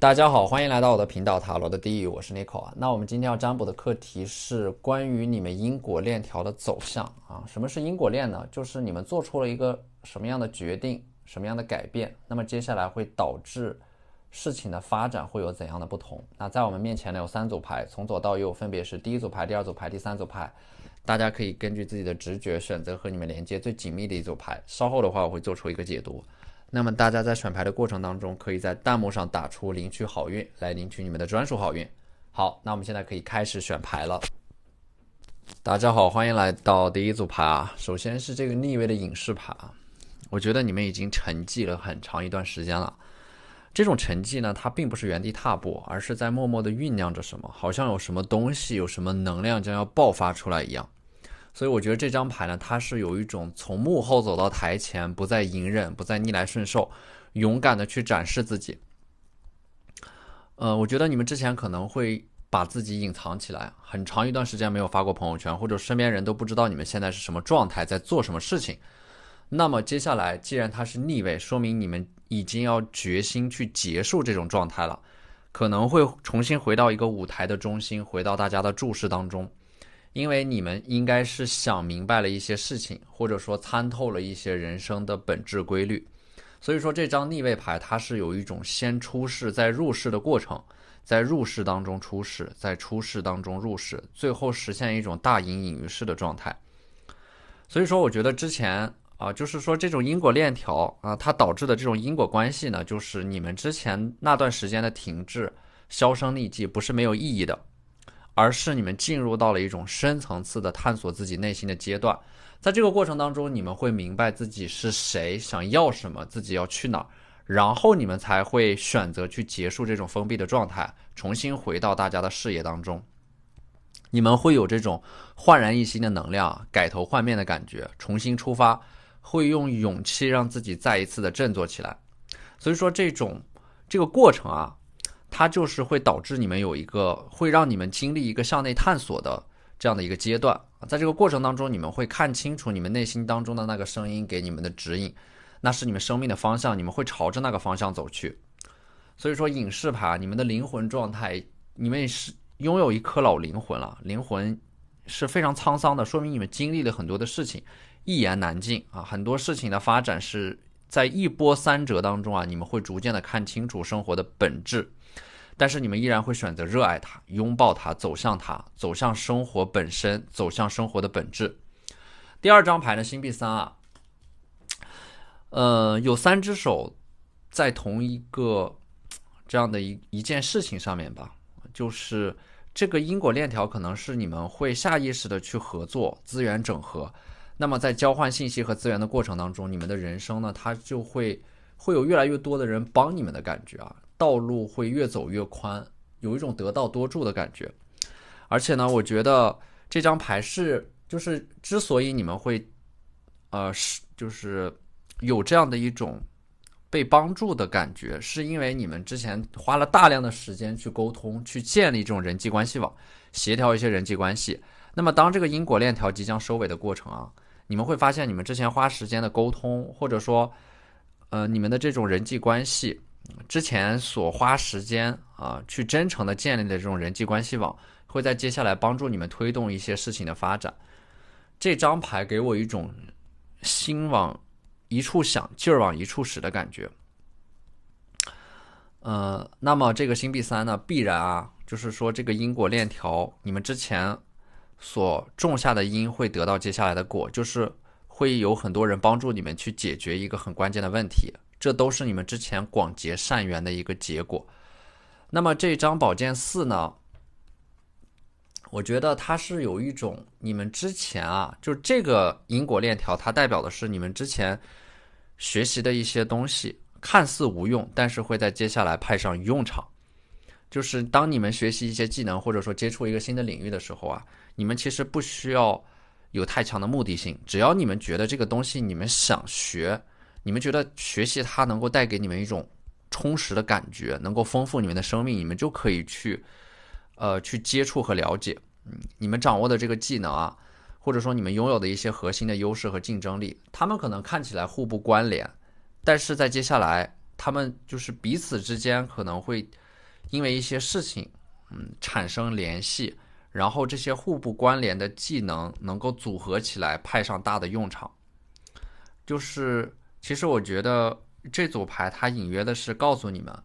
大家好，欢迎来到我的频道塔罗的地狱，我是 Nico 啊。那我们今天要占卜的课题是关于你们因果链条的走向啊。什么是因果链呢？就是你们做出了一个什么样的决定，什么样的改变，那么接下来会导致事情的发展会有怎样的不同。那在我们面前呢有三组牌，从左到右分别是第一组牌、第二组牌、第三组牌。大家可以根据自己的直觉选择和你们连接最紧密的一组牌。稍后的话我会做出一个解读。那么大家在选牌的过程当中，可以在弹幕上打出领取好运，来领取你们的专属好运。好，那我们现在可以开始选牌了。大家好，欢迎来到第一组牌啊。首先是这个逆位的隐士牌啊，我觉得你们已经沉寂了很长一段时间了。这种沉寂呢，它并不是原地踏步，而是在默默地酝酿着什么，好像有什么东西，有什么能量将要爆发出来一样。所以我觉得这张牌呢，它是有一种从幕后走到台前，不再隐忍，不再逆来顺受，勇敢的去展示自己。我觉得你们之前可能会把自己隐藏起来，很长一段时间没有发过朋友圈，或者身边人都不知道你们现在是什么状态，在做什么事情。那么接下来，既然它是逆位，说明你们已经要决心去结束这种状态了，可能会重新回到一个舞台的中心，回到大家的注视当中。因为你们应该是想明白了一些事情，或者说参透了一些人生的本质规律。所以说这张逆位牌它是有一种先出世再入世的过程，在入世当中出世，在出世当中入世，最后实现一种大隐隐于市的状态。所以说我觉得之前就是说这种因果链条啊，它导致的这种因果关系呢，就是你们之前那段时间的停滞、销声匿迹不是没有意义的，而是你们进入到了一种深层次的探索自己内心的阶段。在这个过程当中，你们会明白自己是谁，想要什么，自己要去哪儿，然后你们才会选择去结束这种封闭的状态，重新回到大家的视野当中。你们会有这种焕然一新的能量，改头换面的感觉，重新出发，会用勇气让自己再一次的振作起来。所以说这个过程啊，它就是会导致你们有一个，会让你们经历一个向内探索的这样的一个阶段。在这个过程当中，你们会看清楚你们内心当中的那个声音给你们的指引，那是你们生命的方向，你们会朝着那个方向走去。所以说隐士牌，你们的灵魂状态，你们是拥有一颗老灵魂了，灵魂是非常沧桑的，说明你们经历了很多的事情，一言难尽啊。很多事情的发展是在一波三折当中啊，你们会逐渐的看清楚生活的本质。但是你们依然会选择热爱它，拥抱它，走向它，走向生活本身，走向生活的本质。第二张牌呢，星币三啊，有三只手在同一个这样的一件事情上面吧，就是这个因果链条可能是你们会下意识的去合作，资源整合。那么在交换信息和资源的过程当中，你们的人生呢，它就会有越来越多的人帮你们的感觉啊。道路会越走越宽，有一种得道多助的感觉。而且呢，我觉得这张牌就是之所以你们会就是有这样的一种被帮助的感觉，是因为你们之前花了大量的时间去沟通，去建立这种人际关系网，协调一些人际关系。那么当这个因果链条即将收尾的过程啊，你们会发现你们之前花时间的沟通，或者说你们的这种人际关系之前所花时间去真诚的建立的这种人际关系网，会在接下来帮助你们推动一些事情的发展。这张牌给我一种心往一处想，劲儿往一处使的感觉。那么这个星币三呢，必然就是说这个因果链条，你们之前所种下的因会得到接下来的果，就是会有很多人帮助你们去解决一个很关键的问题。这都是你们之前广结善缘的一个结果。那么这张宝剑四呢，我觉得它是有一种你们之前就这个因果链条，它代表的是你们之前学习的一些东西，看似无用，但是会在接下来派上用场。就是当你们学习一些技能，或者说接触一个新的领域的时候你们其实不需要有太强的目的性，只要你们觉得这个东西你们想学，你们觉得学习它能够带给你们一种充实的感觉，能够丰富你们的生命，你们就可以去接触和了解。你们掌握的这个技能或者说你们拥有的一些核心的优势和竞争力，他们可能看起来互不关联，但是在接下来他们就是彼此之间可能会因为一些事情产生联系，然后这些互不关联的技能能够组合起来派上大的用场。就是其实我觉得这组牌它隐约的是告诉你们，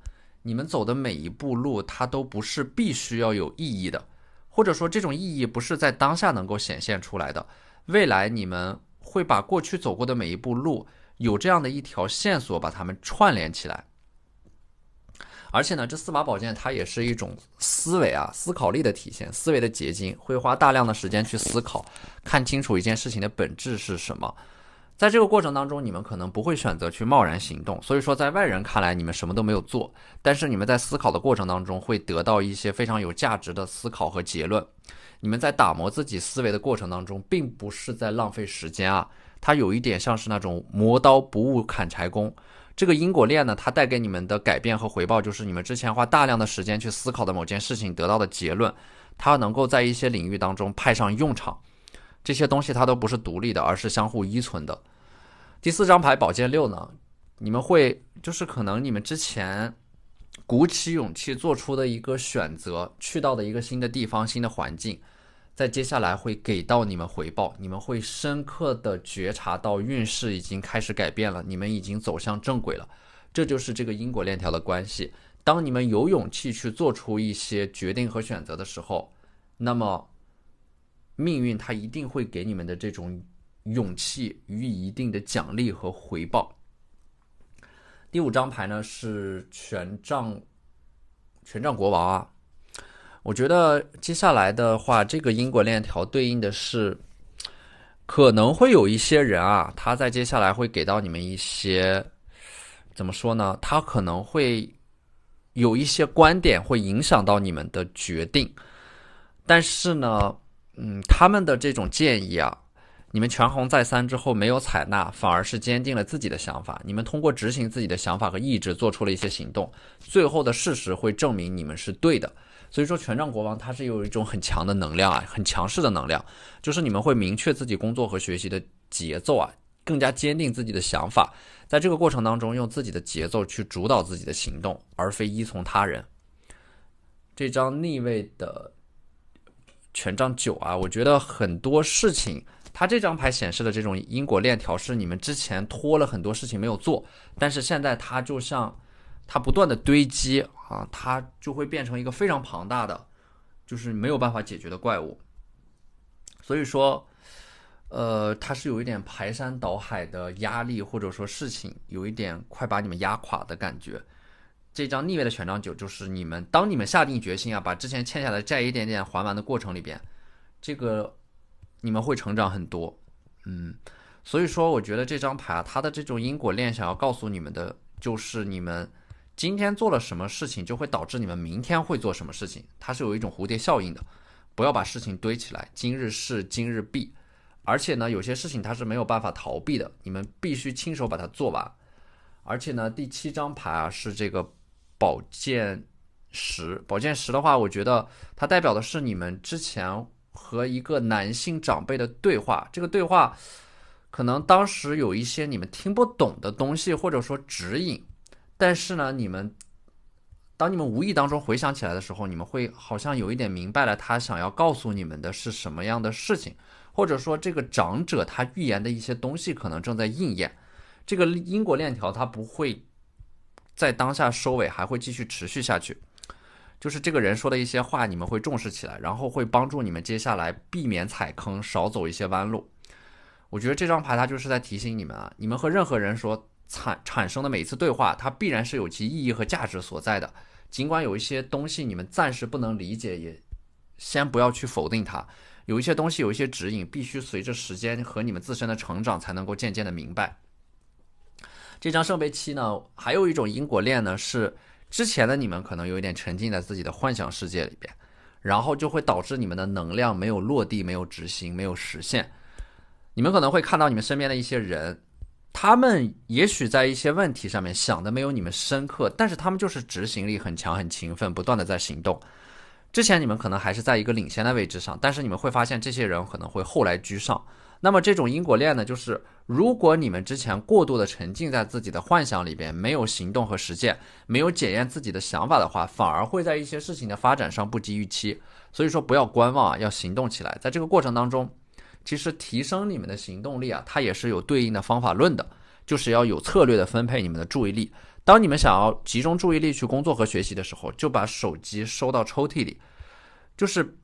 你们走的每一步路它都不是必须要有意义的，或者说这种意义不是在当下能够显现出来的，未来你们会把过去走过的每一步路有这样的一条线索把它们串联起来。而且呢，这4把宝剑它也是一种思维思考力的体现，思维的结晶，会花大量的时间去思考，看清楚一件事情的本质是什么。在这个过程当中，你们可能不会选择去贸然行动，所以说在外人看来你们什么都没有做，但是你们在思考的过程当中会得到一些非常有价值的思考和结论。你们在打磨自己思维的过程当中，并不是在浪费时间它有一点像是那种磨刀不误砍柴工。这个因果链呢，它带给你们的改变和回报，就是你们之前花大量的时间去思考的某件事情得到的结论，它能够在一些领域当中派上用场。这些东西它都不是独立的，而是相互依存的。第4张牌宝剑6呢，你们会就是可能你们之前鼓起勇气做出的一个选择，去到的一个新的地方、新的环境，在接下来会给到你们回报，你们会深刻的觉察到运势已经开始改变了，你们已经走向正轨了。这就是这个因果链条的关系。当你们有勇气去做出一些决定和选择的时候，那么命运它一定会给你们的这种勇气予以一定的奖励和回报。第5张牌呢是权杖国王我觉得接下来的话，这个因果链条对应的是可能会有一些人他在接下来会给到你们一些怎么说呢，他可能会有一些观点会影响到你们的决定，但是呢他们的这种建议你们权衡再三之后没有采纳，反而是坚定了自己的想法。你们通过执行自己的想法和意志做出了一些行动，最后的事实会证明你们是对的。所以说权杖国王它是有一种很强的能量很强势的能量，就是你们会明确自己工作和学习的节奏更加坚定自己的想法，在这个过程当中用自己的节奏去主导自己的行动，而非依从他人。这张逆位的权杖9我觉得很多事情它这张牌显示的这种因果链条是你们之前拖了很多事情没有做，但是现在它就像它不断的堆积它就会变成一个非常庞大的就是没有办法解决的怪物。所以说它是有一点排山倒海的压力，或者说事情有一点快把你们压垮的感觉。这张逆位的权杖9就是当你们下定决心把之前欠下的债一点点还完的过程里边，这个你们会成长很多。所以说我觉得这张牌它的这种因果链想要告诉你们的就是你们今天做了什么事情就会导致你们明天会做什么事情，它是有一种蝴蝶效应的，不要把事情堆起来，今日事今日毕。而且呢有些事情它是没有办法逃避的，你们必须亲手把它做完。而且呢第7张牌是这个宝剑10的话，我觉得它代表的是你们之前和一个男性长辈的对话，这个对话可能当时有一些你们听不懂的东西或者说指引，但是呢当你们无意当中回想起来的时候，你们会好像有一点明白了他想要告诉你们的是什么样的事情，或者说这个长者他预言的一些东西可能正在应验。这个因果链条它不会在当下收尾，还会继续持续下去，就是这个人说的一些话你们会重视起来，然后会帮助你们接下来避免踩坑，少走一些弯路。我觉得这张牌它就是在提醒你们你们和任何人说产生的每一次对话，它必然是有其意义和价值所在的，尽管有一些东西你们暂时不能理解，也先不要去否定它。有一些东西有一些指引，必须随着时间和你们自身的成长才能够渐渐的明白。这张圣杯7呢还有一种因果链呢，是之前的你们可能有一点沉浸在自己的幻想世界里边，然后就会导致你们的能量没有落地，没有执行，没有实现。你们可能会看到你们身边的一些人，他们也许在一些问题上面想的没有你们深刻，但是他们就是执行力很强，很勤奋，不断的在行动。之前你们可能还是在一个领先的位置上，但是你们会发现这些人可能会后来居上那么这种因果链呢，就是如果你们之前过度的沉浸在自己的幻想里边，没有行动和实践，没有检验自己的想法的话，反而会在一些事情的发展上不及预期。所以说不要观望啊，要行动起来。在这个过程当中，其实提升你们的行动力啊，它也是有对应的方法论的，就是要有策略的分配你们的注意力。当你们想要集中注意力去工作和学习的时候，就把手机收到抽屉里，就是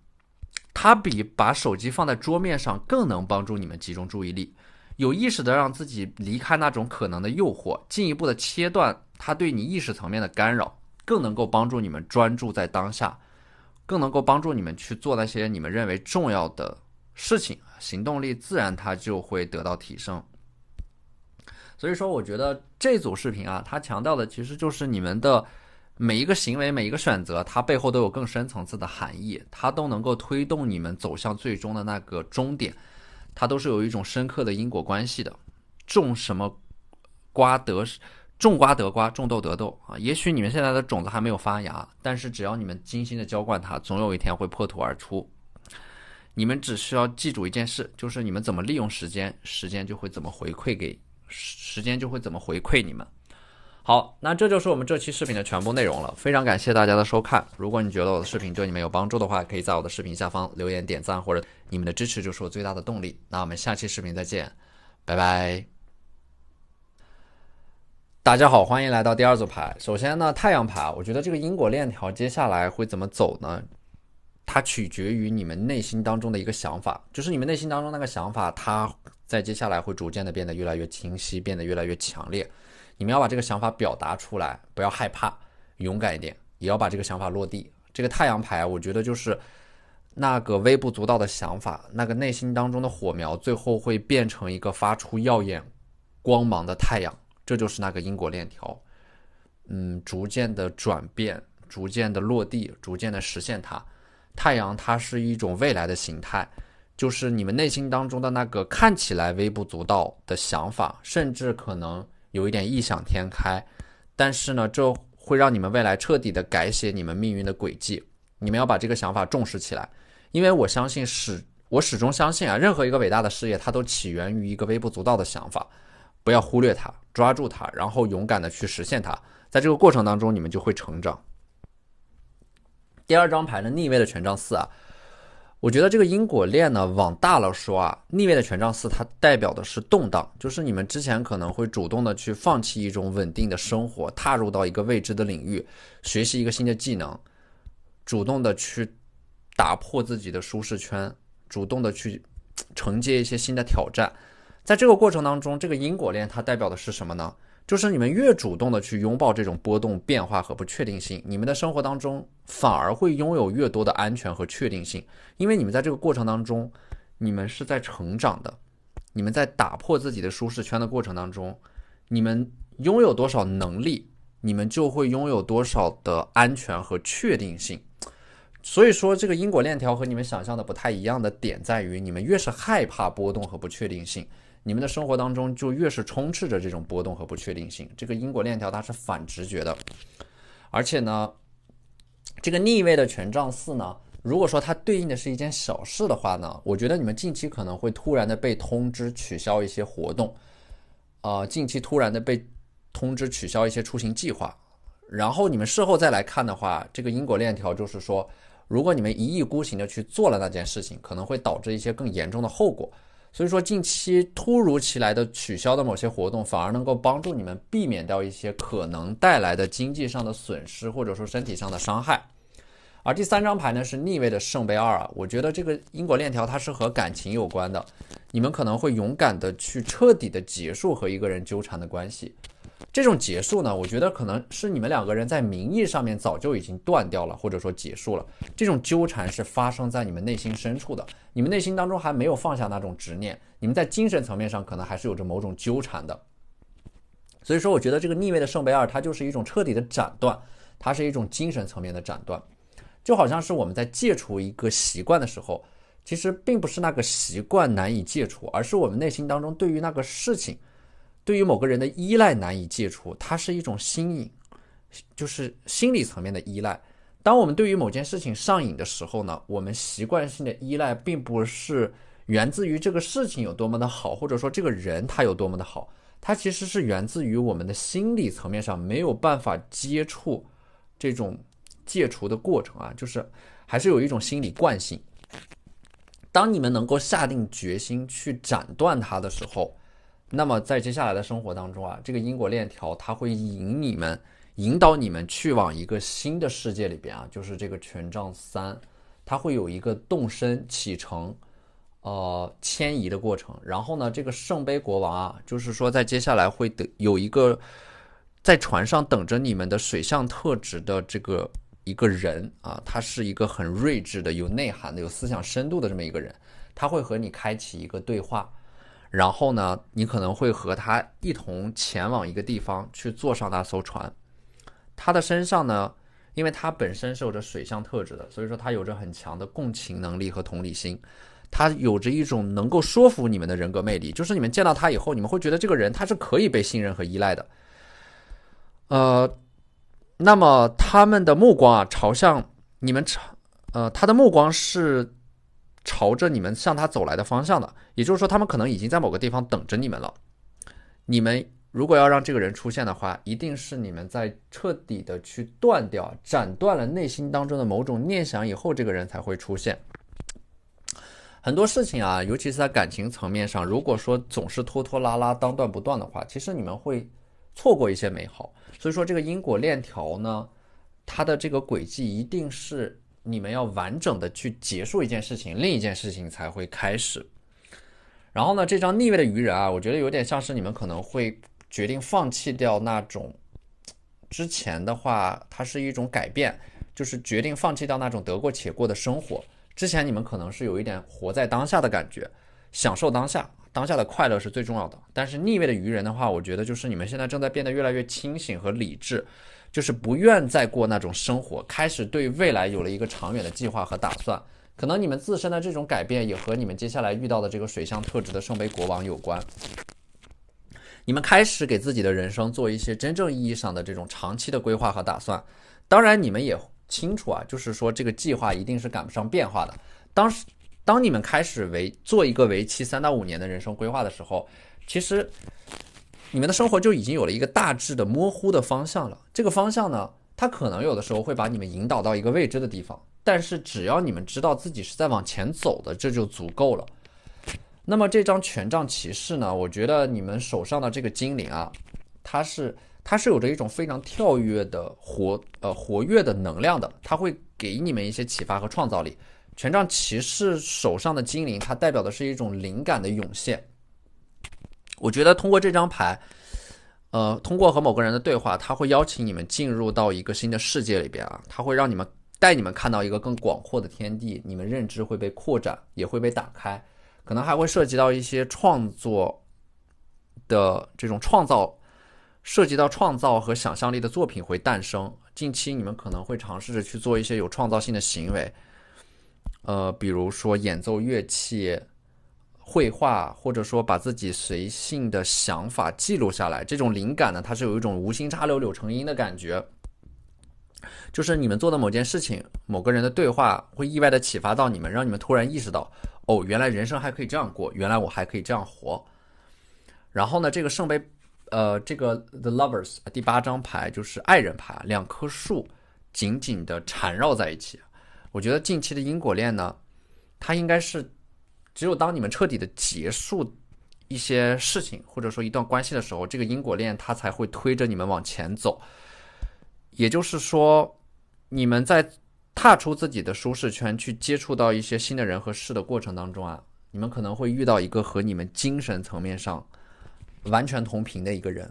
它比把手机放在桌面上更能帮助你们集中注意力，有意识的让自己离开那种可能的诱惑，进一步的切断它对你意识层面的干扰，更能够帮助你们专注在当下，更能够帮助你们去做那些你们认为重要的事情，行动力自然它就会得到提升。所以说我觉得这组视频啊，它强调的其实就是你们的每一个行为每一个选择，它背后都有更深层次的含义，它都能够推动你们走向最终的那个终点，它都是有一种深刻的因果关系的。种什么瓜得种瓜得瓜，种豆得豆啊！也许你们现在的种子还没有发芽，但是只要你们精心的浇灌它，总有一天会破土而出。你们只需要记住一件事，就是你们怎么利用时间，时间就会怎么回馈你们。好，那这就是我们这期视频的全部内容了，非常感谢大家的收看。如果你觉得我的视频对你们有帮助的话，可以在我的视频下方留言点赞，或者你们的支持就是我最大的动力。那我们下期视频再见，拜拜。大家好，欢迎来到第二组牌。首先呢，太阳牌，我觉得这个因果链条接下来会怎么走呢？它取决于你们内心当中的一个想法，就是你们内心当中那个想法，它在接下来会逐渐的变得越来越清晰，变得越来越强烈。你们要把这个想法表达出来，不要害怕，勇敢一点，也要把这个想法落地。这个太阳牌，我觉得就是那个微不足道的想法，那个内心当中的火苗，最后会变成一个发出耀眼光芒的太阳，这就是那个因果链条。逐渐的转变，逐渐的落地，逐渐的实现它。太阳它是一种未来的形态，就是你们内心当中的那个看起来微不足道的想法，甚至可能有一点异想天开，但是呢，这会让你们未来彻底的改写你们命运的轨迹。你们要把这个想法重视起来，因为我始终相信啊，任何一个伟大的事业，它都起源于一个微不足道的想法，不要忽略它，抓住它，然后勇敢的去实现它。在这个过程当中，你们就会成长。第二张牌呢，逆位的权杖四啊，我觉得这个因果链呢，往大了说啊，逆位的权杖四它代表的是动荡，就是你们之前可能会主动的去放弃一种稳定的生活，踏入到一个未知的领域，学习一个新的技能，主动的去打破自己的舒适圈，主动的去承接一些新的挑战。在这个过程当中，这个因果链它代表的是什么呢？就是你们越主动的去拥抱这种波动、变化和不确定性，你们的生活当中反而会拥有越多的安全和确定性，因为你们在这个过程当中，你们是在成长的，你们在打破自己的舒适圈的过程当中，你们拥有多少能力，你们就会拥有多少的安全和确定性。所以说，这个因果链条和你们想象的不太一样的点在于，你们越是害怕波动和不确定性，你们的生活当中就越是充斥着这种波动和不确定性。这个因果链条它是反直觉的，而且呢，这个逆位的权杖四呢，如果说它对应的是一件小事的话呢，我觉得你们近期可能会突然的被通知取消一些活动，近期突然的被通知取消一些出行计划，然后你们事后再来看的话，这个因果链条就是说，如果你们一意孤行的去做了那件事情，可能会导致一些更严重的后果。所以说，近期突如其来的取消的某些活动，反而能够帮助你们避免掉一些可能带来的经济上的损失，或者说身体上的伤害。而第三张牌呢是逆位的圣杯二啊，我觉得这个因果链条它是和感情有关的，你们可能会勇敢的去彻底的结束和一个人纠缠的关系。这种结束呢，我觉得可能是你们两个人在名义上面早就已经断掉了，或者说结束了。这种纠缠是发生在你们内心深处的，你们内心当中还没有放下那种执念，你们在精神层面上可能还是有着某种纠缠的。所以说，我觉得这个逆位的圣杯二，它就是一种彻底的斩断，它是一种精神层面的斩断，就好像是我们在戒除一个习惯的时候，其实并不是那个习惯难以戒除，而是我们内心当中对于那个事情，对于某个人的依赖难以戒除，它是一种心瘾，就是心理层面的依赖。当我们对于某件事情上瘾的时候呢，我们习惯性的依赖并不是源自于这个事情有多么的好，或者说这个人他有多么的好，它其实是源自于我们的心理层面上没有办法接触这种戒除的过程啊，就是还是有一种心理惯性。当你们能够下定决心去斩断它的时候，那么在接下来的生活当中啊，这个因果链条它会引导你们去往一个新的世界里边啊，就是这个权杖三，它会有一个动身启程迁移的过程。然后呢，这个圣杯国王啊，就是说在接下来会有一个在船上等着你们的水象特质的这个一个人啊，他是一个很睿智的、有内涵的、有思想深度的这么一个人，他会和你开启一个对话。然后呢，你可能会和他一同前往一个地方，去坐上那艘船。他的身上呢，因为他本身是有着水象特质的，所以说他有着很强的共情能力和同理心，他有着一种能够说服你们的人格魅力，就是你们见到他以后，你们会觉得这个人他是可以被信任和依赖的。那么他们的目光啊，朝向你们，他的目光是朝着你们向他走来的方向的，也就是说，他们可能已经在某个地方等着你们了。你们如果要让这个人出现的话，一定是你们在彻底的去斩断了内心当中的某种念想以后，这个人才会出现。很多事情啊，尤其是在感情层面上，如果说总是拖拖拉拉、当断不断的话，其实你们会错过一些美好。所以说，这个因果链条呢，它的这个轨迹一定是你们要完整的去结束一件事情，另一件事情才会开始。然后呢，这张逆位的愚人啊，我觉得有点像是你们可能会决定放弃掉那种之前的话，它是一种改变，就是决定放弃掉那种得过且过的生活。之前你们可能是有一点活在当下的感觉，享受当下，当下的快乐是最重要的。但是逆位的愚人的话，我觉得就是你们现在正在变得越来越清醒和理智，就是不愿再过那种生活，开始对未来有了一个长远的计划和打算。可能你们自身的这种改变也和你们接下来遇到的这个水象特质的圣杯国王有关。你们开始给自己的人生做一些真正意义上的这种长期的规划和打算。当然你们也清楚啊，就是说这个计划一定是赶不上变化的。当你们开始做一个为期3到5年的人生规划的时候，其实你们的生活就已经有了一个大致的模糊的方向了。这个方向呢，它可能有的时候会把你们引导到一个未知的地方，但是只要你们知道自己是在往前走的，这就足够了。那么这张权杖骑士呢，我觉得你们手上的这个精灵啊，它是有着一种非常跳跃的活跃的能量的，它会给你们一些启发和创造力。权杖骑士手上的精灵，它代表的是一种灵感的涌现。我觉得通过这张牌，通过和某个人的对话，他会邀请你们进入到一个新的世界里边啊，他会让你们带你们看到一个更广阔的天地，你们认知会被扩展，也会被打开，可能还会涉及到一些创作的这种涉及到创造和想象力的作品会诞生。近期你们可能会尝试着去做一些有创造性的行为，比如说演奏乐器、绘画，或者说把自己随性的想法记录下来。这种灵感呢，它是有一种无心插柳柳成荫的感觉，就是你们做的某件事情、某个人的对话会意外的启发到你们，让你们突然意识到，哦，原来人生还可以这样过，原来我还可以这样活。然后呢，这个圣杯这个 The Lovers 第8张牌就是爱人牌，2棵树紧紧的缠绕在一起。我觉得近期的因果链呢，它应该是只有当你们彻底的结束一些事情或者说一段关系的时候，这个因果链它才会推着你们往前走。也就是说，你们在踏出自己的舒适圈去接触到一些新的人和事的过程当中啊，你们可能会遇到一个和你们精神层面上完全同频的一个人。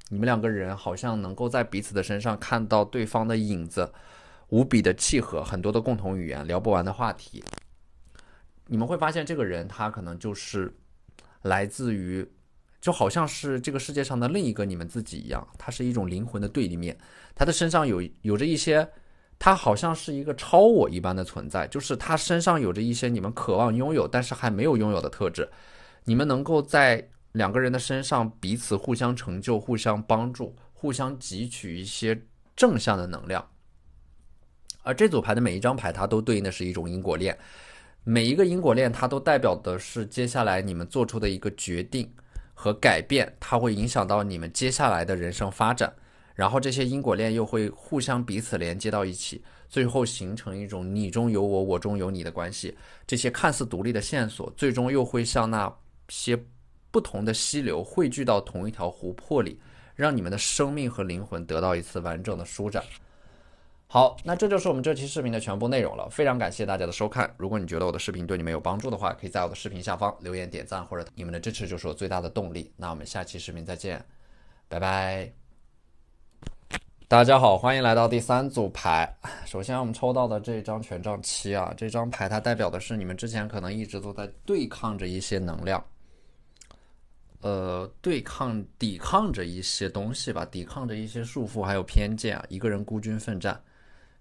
你们2个人好像能够在彼此的身上看到对方的影子，无比的契合，很多的共同语言，聊不完的话题。你们会发现这个人他可能就是来自于，就好像是这个世界上的另一个你们自己一样，他是一种灵魂的对立面，他的身上有着一些，他好像是一个超我一般的存在，就是他身上有着一些你们渴望拥有但是还没有拥有的特质。你们能够在2个人的身上彼此互相成就，互相帮助，互相汲取一些正向的能量。而这组牌的每一张牌它都对应的是一种因果链，每一个因果链它都代表的是接下来你们做出的一个决定和改变，它会影响到你们接下来的人生发展，然后这些因果链又会互相彼此连接到一起，最后形成一种你中有我，我中有你的关系。这些看似独立的线索，最终又会像那些不同的溪流汇聚到同一条湖泊里，让你们的生命和灵魂得到一次完整的舒展。好，那这就是我们这期视频的全部内容了。非常感谢大家的收看。如果你觉得我的视频对你们有帮助的话，可以在我的视频下方留言点赞，或者你们的支持就是我最大的动力。那我们下期视频再见，拜拜。大家好，欢迎来到第3组牌。首先我们抽到的这张权杖7啊，这张牌它代表的是你们之前可能一直都在对抗着一些能量，抵抗着一些东西吧，抵抗着一些束缚还有偏见啊，一个人孤军奋战。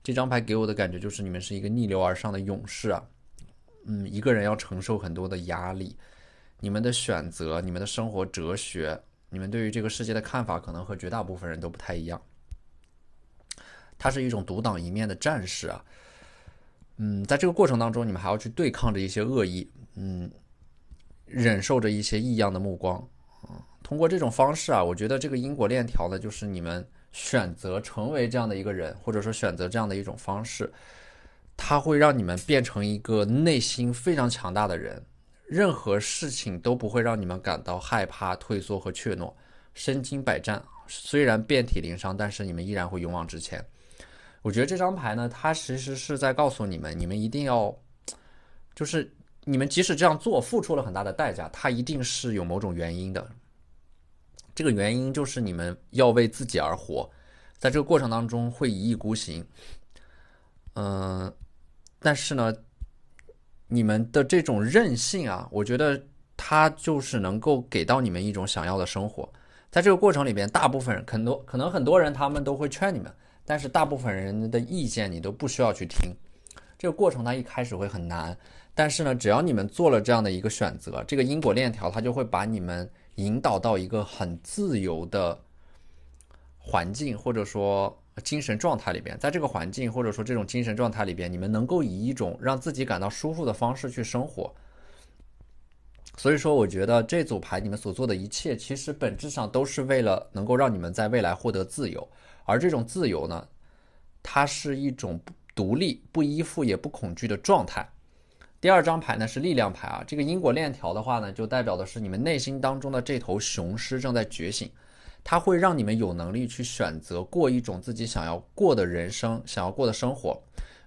这张牌给我的感觉就是你们是一个逆流而上的勇士啊，一个人要承受很多的压力，你们的选择、你们的生活哲学、你们对于这个世界的看法可能和绝大部分人都不太一样。他是一种独当一面的战士啊，在这个过程当中，你们还要去对抗着一些恶意，忍受着一些异样的目光，通过这种方式啊，我觉得这个因果链条呢，就是你们选择成为这样的一个人，或者说选择这样的一种方式，它会让你们变成一个内心非常强大的人，任何事情都不会让你们感到害怕、退缩和怯懦，身经百战，虽然遍体鳞伤，但是你们依然会勇往直前。我觉得这张牌呢，它其实是在告诉你们，你们一定要，就是你们即使这样做，付出了很大的代价，它一定是有某种原因的。这个原因就是你们要为自己而活，在这个过程当中会一意孤行，但是呢，你们的这种韧性啊，我觉得它就是能够给到你们一种想要的生活。在这个过程里边，大部分人可能很多人他们都会劝你们，但是大部分人的意见你都不需要去听。这个过程它一开始会很难，但是呢，只要你们做了这样的一个选择，这个因果链条它就会把你们引导到一个很自由的环境，或者说精神状态里边。在这个环境或者说这种精神状态里边，你们能够以一种让自己感到舒服的方式去生活。所以说我觉得这组牌你们所做的一切，其实本质上都是为了能够让你们在未来获得自由。而这种自由呢，它是一种独立、不依附也不恐惧的状态。第2张牌呢是力量牌啊，这个因果链条的话呢，就代表的是你们内心当中的这头雄狮正在觉醒，它会让你们有能力去选择过一种自己想要过的人生，想要过的生活。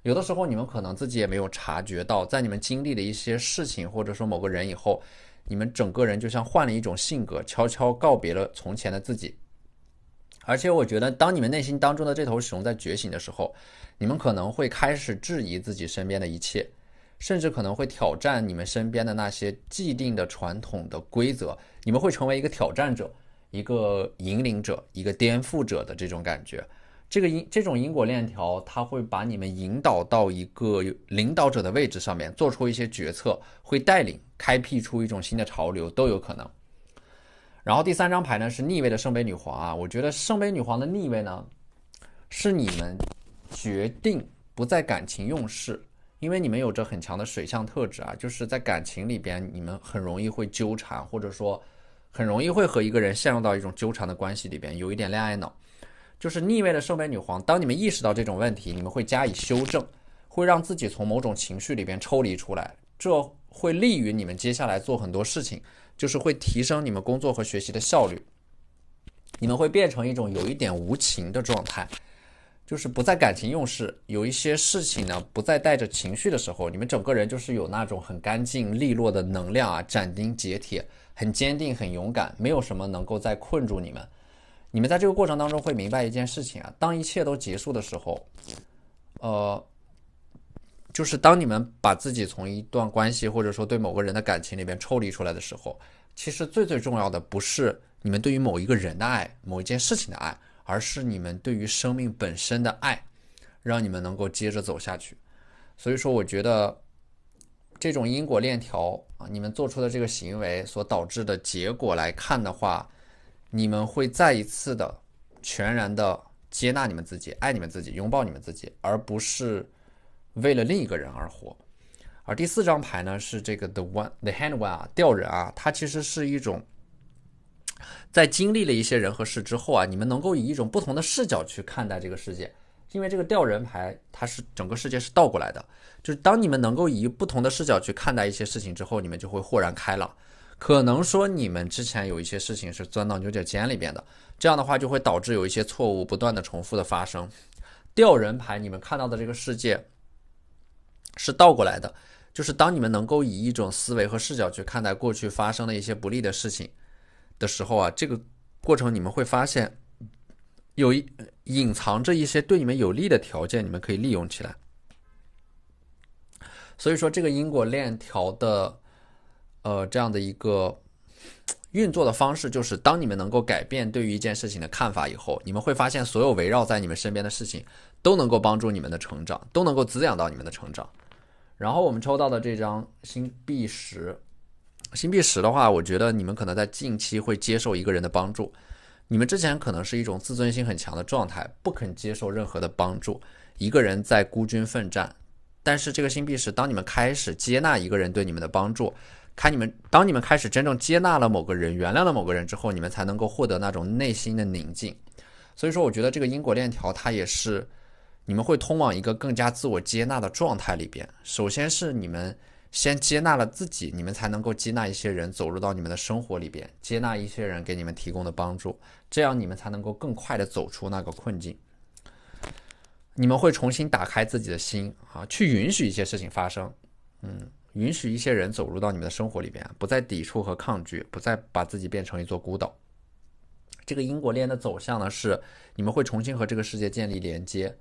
有的时候你们可能自己也没有察觉到，在你们经历了一些事情或者说某个人以后，你们整个人就像换了一种性格，悄悄告别了从前的自己。而且我觉得当你们内心当中的这头熊在觉醒的时候，你们可能会开始质疑自己身边的一切，甚至可能会挑战你们身边的那些既定的传统的规则，你们会成为一个挑战者，一个引领者，一个颠覆者的这种感觉。这种因果链条，它会把你们引导到一个领导者的位置上面，做出一些决策，会带领开辟出一种新的潮流，都有可能。然后第3张牌呢是逆位的圣杯女皇啊，我觉得圣杯女皇的逆位呢，是你们决定不再感情用事，因为你们有着很强的水象特质啊，就是在感情里边你们很容易会纠缠，或者说很容易会和一个人陷入到一种纠缠的关系里边，有一点恋爱脑。就是逆位的圣杯女皇，当你们意识到这种问题，你们会加以修正，会让自己从某种情绪里边抽离出来，这会利于你们接下来做很多事情，就是会提升你们工作和学习的效率。你们会变成一种有一点无情的状态，就是不再感情用事，有一些事情呢不再带着情绪的时候，你们整个人就是有那种很干净利落的能量啊，斩钉截铁，很坚定，很勇敢，没有什么能够再困住你们。你们在这个过程当中会明白一件事情啊，当一切都结束的时候，就是当你们把自己从一段关系或者说对某个人的感情里边抽离出来的时候，其实最重要的不是你们对于某一个人的爱，某一件事情的爱，而是你们对于生命本身的爱，让你们能够接着走下去。所以说我觉得这种因果链条啊，你们做出的这个行为所导致的结果来看的话，你们会再一次的全然的接纳你们自己，爱你们自己，拥抱你们自己，而不是为了另一个人而活。而第4张牌呢是这个 the hand one 啊，吊人啊，它其实是一种在经历了一些人和事之后啊，你们能够以一种不同的视角去看待这个世界。因为这个吊人牌它是整个世界是倒过来的，就是当你们能够以不同的视角去看待一些事情之后，你们就会豁然开朗。可能说你们之前有一些事情是钻到牛角尖里边的，这样的话就会导致有一些错误不断的重复的发生。吊人牌你们看到的这个世界是倒过来的，就是当你们能够以一种思维和视角去看待过去发生的一些不利的事情的时候啊，这个过程你们会发现隐藏着一些对你们有利的条件，你们可以利用起来。所以说这个因果链条的这样的一个运作的方式，就是当你们能够改变对于一件事情的看法以后，你们会发现所有围绕在你们身边的事情都能够帮助你们的成长，都能够滋养到你们的成长。然后我们抽到的这张星币10的话，我觉得你们可能在近期会接受一个人的帮助。你们之前可能是一种自尊心很强的状态，不肯接受任何的帮助，一个人在孤军奋战。但是这个星币10，当你们开始接纳一个人对你们的帮助，当你们开始真正接纳了某个人，原谅了某个人之后，你们才能够获得那种内心的宁静。所以说我觉得这个因果链条它也是你们会通往一个更加自我接纳的状态里边。首先是你们先接纳了自己，你们才能够接纳一些人走入到你们的生活里边，接纳一些人给你们提供的帮助，这样你们才能够更快的走出那个困境。你们会重新打开自己的心啊，去允许一些事情发生，允许一些人走入到你们的生活里边，不再抵触和抗拒，不再把自己变成一座孤岛。这个因果链的走向呢，是你们会重新和这个世界建立连接，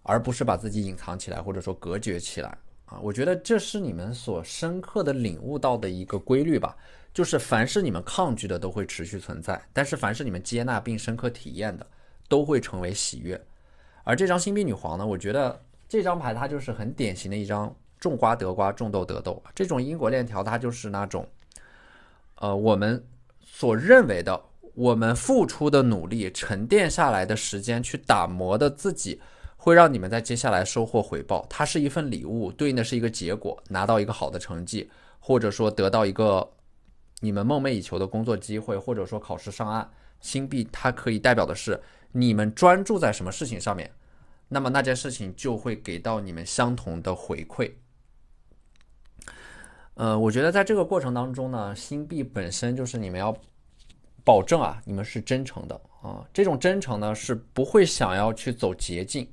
而不是把自己隐藏起来或者说隔绝起来啊。我觉得这是你们所深刻的领悟到的一个规律吧，就是凡是你们抗拒的都会持续存在，但是凡是你们接纳并深刻体验的都会成为喜悦。而这张星币女皇呢，我觉得这张牌它就是很典型的一张种瓜得瓜，种豆得豆。这种因果链条它就是那种我们所认为的我们付出的努力沉淀下来的时间去打磨的自己，会让你们在接下来收获回报。它是一份礼物，对应的是一个结果，拿到一个好的成绩，或者说得到一个你们梦寐以求的工作机会，或者说考试上岸。星币它可以代表的是你们专注在什么事情上面，那么那件事情就会给到你们相同的回馈。我觉得在这个过程当中呢，星币本身就是你们要保证啊，你们是真诚的啊。这种真诚呢，是不会想要去走捷径，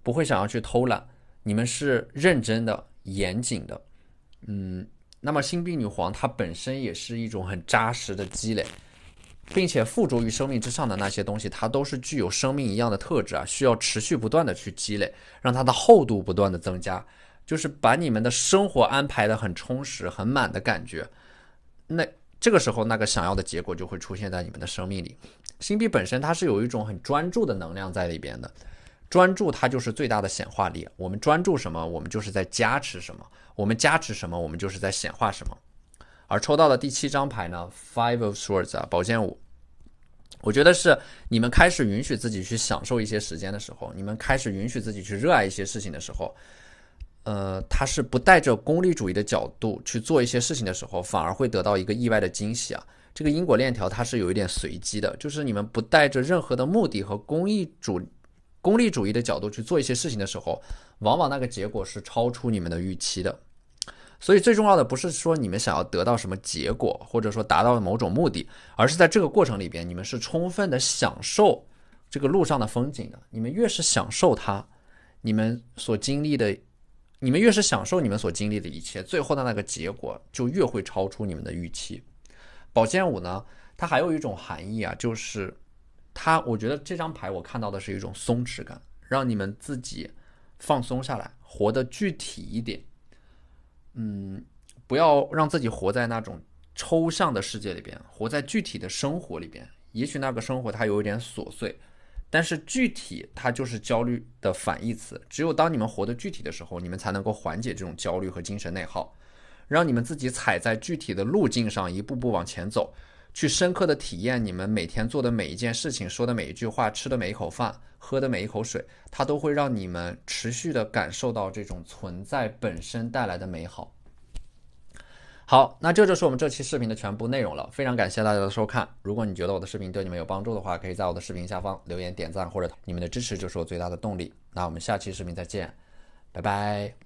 不会想要去偷懒，你们是认真的、严谨的。那么星币女皇她本身也是一种很扎实的积累，并且附着于生命之上的那些东西，它都是具有生命一样的特质啊，需要持续不断的去积累，让它的厚度不断的增加，就是把你们的生活安排的很充实、很满的感觉。那这个时候，那个想要的结果就会出现在你们的生命里。星币本身它是有一种很专注的能量在里边的，专注它就是最大的显化力。我们专注什么，我们就是在加持什么；我们加持什么，我们就是在显化什么。而抽到的第7张牌呢 ，Five of Swords 啊，宝剑5。我觉得是你们开始允许自己去享受一些时间的时候，你们开始允许自己去热爱一些事情的时候，它是不带着功利主义的角度去做一些事情的时候，反而会得到一个意外的惊喜啊。这个因果链条它是有一点随机的，就是你们不带着任何的目的和功利主义的角度去做一些事情的时候，往往那个结果是超出你们的预期的。所以最重要的不是说你们想要得到什么结果，或者说达到某种目的，而是在这个过程里边，你们是充分的享受这个路上的风景的。你们越是享受它，你们越是享受你们所经历的一切，最后的那个结果就越会超出你们的预期。宝剑5呢，它还有一种含义啊，就是我觉得这张牌我看到的是一种松弛感，让你们自己放松下来，活得具体一点。不要让自己活在那种抽象的世界里边，活在具体的生活里边。也许那个生活它有一点琐碎，但是具体它就是焦虑的反义词。只有当你们活得具体的时候，你们才能够缓解这种焦虑和精神内耗，让你们自己踩在具体的路径上一步步往前走，去深刻的体验你们每天做的每一件事情、说的每一句话、吃的每一口饭、喝的每一口水，它都会让你们持续的感受到这种存在本身带来的美好。好，那这就是我们这期视频的全部内容了，非常感谢大家的收看。如果你觉得我的视频对你们有帮助的话，可以在我的视频下方留言点赞，或者你们的支持就是我最大的动力。那我们下期视频再见，拜拜。